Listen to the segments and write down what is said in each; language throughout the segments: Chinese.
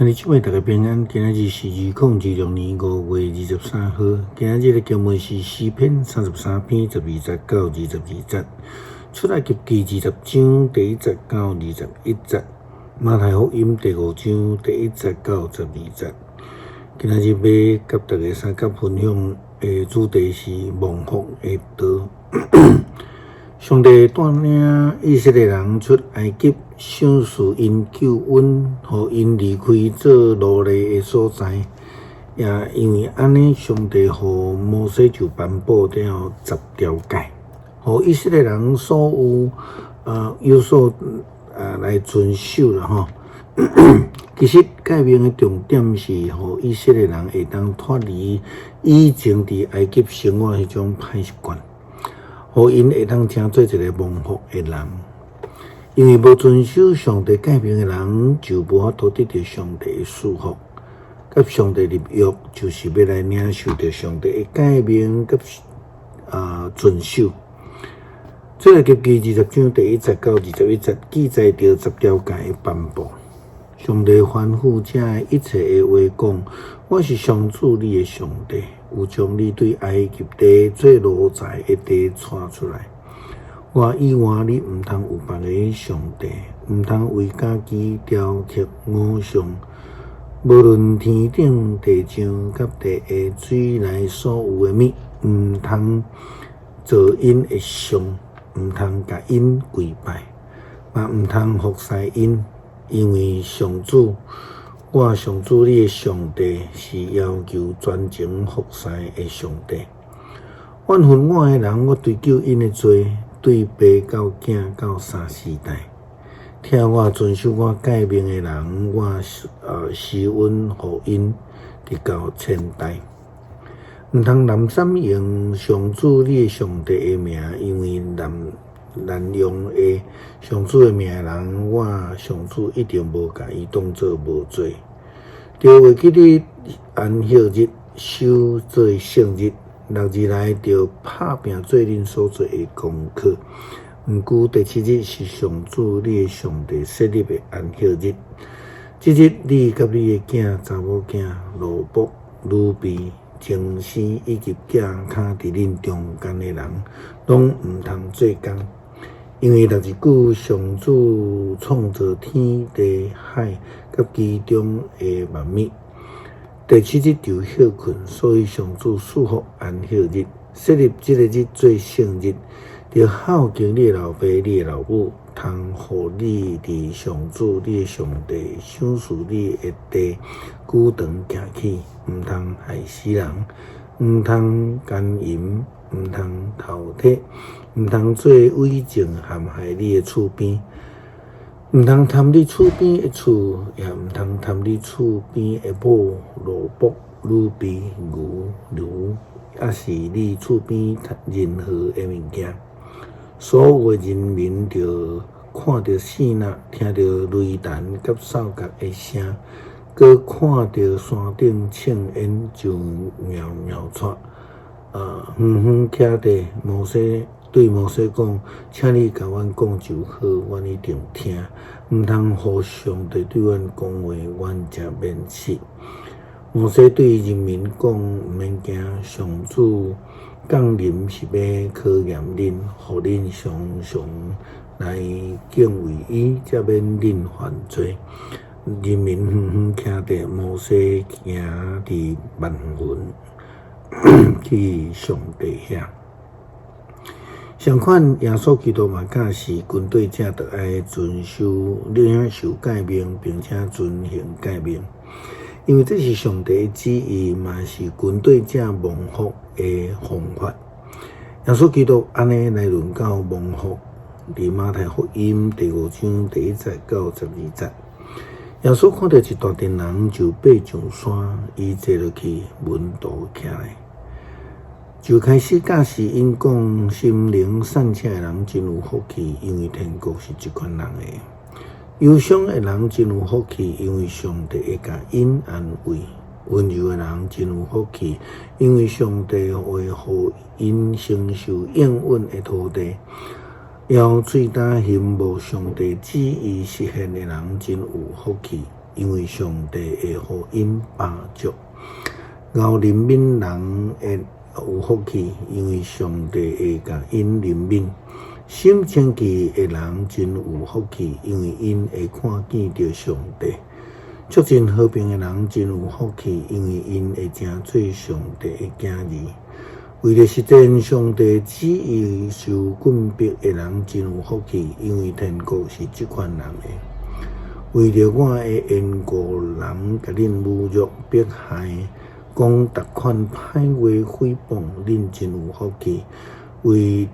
兄弟姊妹，大家平安。今日是2026年5月23号。今日的经文是诗篇33篇12节到22节，出埃及记20章第1节到21节，马太福音第5章第1节到12节。今日要甲大家三角分享的主题是蒙福的道。上帝带领以色列人出埃及，赏赐因救恩，互因离开做奴隶的所在。也因为安尼，上帝互摩西就颁布了10条诫，互以色列人所有所来遵守啦吼。其实诫命的重点是，互以色列人会当脱离以前伫埃及生活迄种歹习惯。互因会当成做一个蒙福的人，因为无遵守上帝诫命的人，就无法度得到上帝的祝福。甲上帝立约，就是要来领受着上帝的诫命，甲遵守。这个记20章第1节到21节，记载着10条诫的颁布。上帝吩咐这一切的话讲：我是上主你的上帝，有将你对埃及地做奴才的地带出来。我以外，你毋通有别个上帝，毋通为家己雕刻偶像。无论天顶地上甲地下水内所有的物，毋通做因的像，毋通甲因跪拜，嘛毋通服侍因。因为我上主你的上帝是要求专情服侍的上帝。怨恨我的人，我追究因的罪，对爸到囝到3、4代。听我遵守我诫命的人，我施恩互因，直到1000代。毋通滥觞用上主你的上帝的名，因为滥用的上主的名的人，我上主一定无甲伊当作无罪。着会记你安息日守做圣日，6日内着拍拼做恁所做的功课。毋过第7日是上主你的上帝设立的安息日。即日你甲你的囝、查某囝、奴仆、女婢、精生以及寄徛伫恁中间的人，拢毋通做工。因为6日久，上主创造天地海甲其中的万物，第7日就休困，所以上主赐福安息日，设立这个日做圣日，着孝敬你的老爸、你的老母，通互你伫上主你的上帝赏赐你的地久长行起，毋通害死人，毋通奸淫，毋通偷窃，毋通做伪证陷害你的厝边，毋通贪你厝边的厝，也毋通贪你厝边的母、奴仆、女婢、牛，也是你厝边任何的物件。所有的人民着看到声呐，听到雷弹甲扫角的声，搁看到山顶庆烟就喵喵喘。远徛伫摩西对摩西讲：“请你甲阮讲就好，阮一定听。毋通互上帝对阮讲话，阮才免死。”摩西对人民讲：“毋免惊，上主降临是要考验恁，互恁常常来敬畏伊，才免恁犯罪。”人民徛伫摩西行伫万魂。去上帝遐，相款耶稣基督嘛，教示军队者着爱遵守领受诫命，并且遵行诫命，因为这是上帝的旨意，嘛是军队者蒙福的方法。耶稣基督安尼来论到蒙福，伫马太福音第5章第1节到12节。耶稣看到一大群人，就爬上山，伊坐落去门徒徛来，就开始教示因讲：心灵善良的人真有福气，因为天国是这款人的；忧伤的人真有福气，因为上帝会甲因安慰；温柔的人真有福气，因为上帝会互因承受应允的土地。要嘴焦羡慕上帝旨意实现的人真有福气，因为上帝会互因帮助。熬人民人会有福气，因为上帝会甲因怜悯。心清气的人真有福气，因为因会看见着上帝。促进和平的人真有福气，因为因会成做上帝的囝儿。为了实践上帝旨意受困迫的人真有福气，因为天国是这款人的。为了我的缘故，人甲恁侮辱迫害，讲逐款歹话诽谤，恁真有福气。为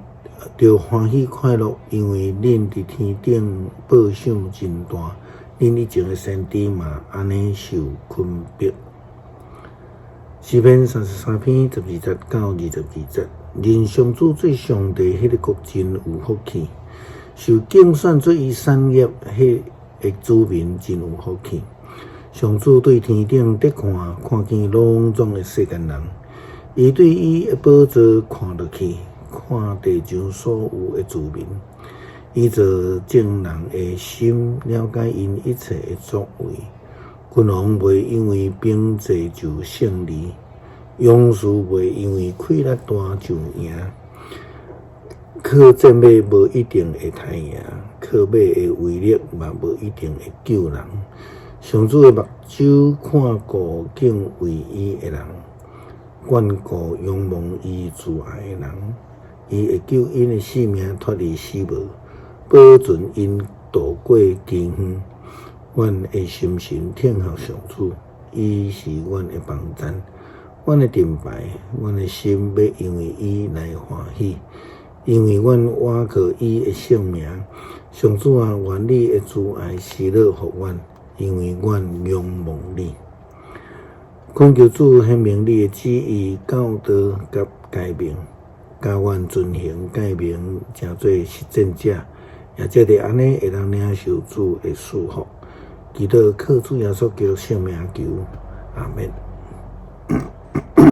着欢喜快乐，因为恁伫天顶报赏真大。恁以前的先知嘛，安尼受困迫。诗篇33篇12节到22节，认上主做上帝，迄个国真有福气；受竞选做伊产业，迄个子民真有福气。上主对天顶得看，看见拢总的世间人，伊对伊的宝座看落去，看地上所有的子民。伊做正人的心，了解因一切的作为。君王袂因为兵济就胜利，勇士袂因为气力大就赢。靠战马无一定会刣赢，靠马的威力嘛无一定会救人。上主的目睭看顾敬畏伊的人，眷顾仰望伊慈爱的人。伊会救因的性命脱离死亡，保存因渡过艰远。阮的心神听候上主，伊是阮的帮站，阮的盾牌，阮的心要因为伊来欢喜，因为阮倚靠伊的圣名。上主啊，愿你的慈爱施乐互阮，因为阮仰望你。恳求主显明你的旨意、教导甲诫命，教阮遵行诫命，成做实践者，也则得安尼会当领受主的赐福。祈祷靠主耶稣基督圣名求，阿们。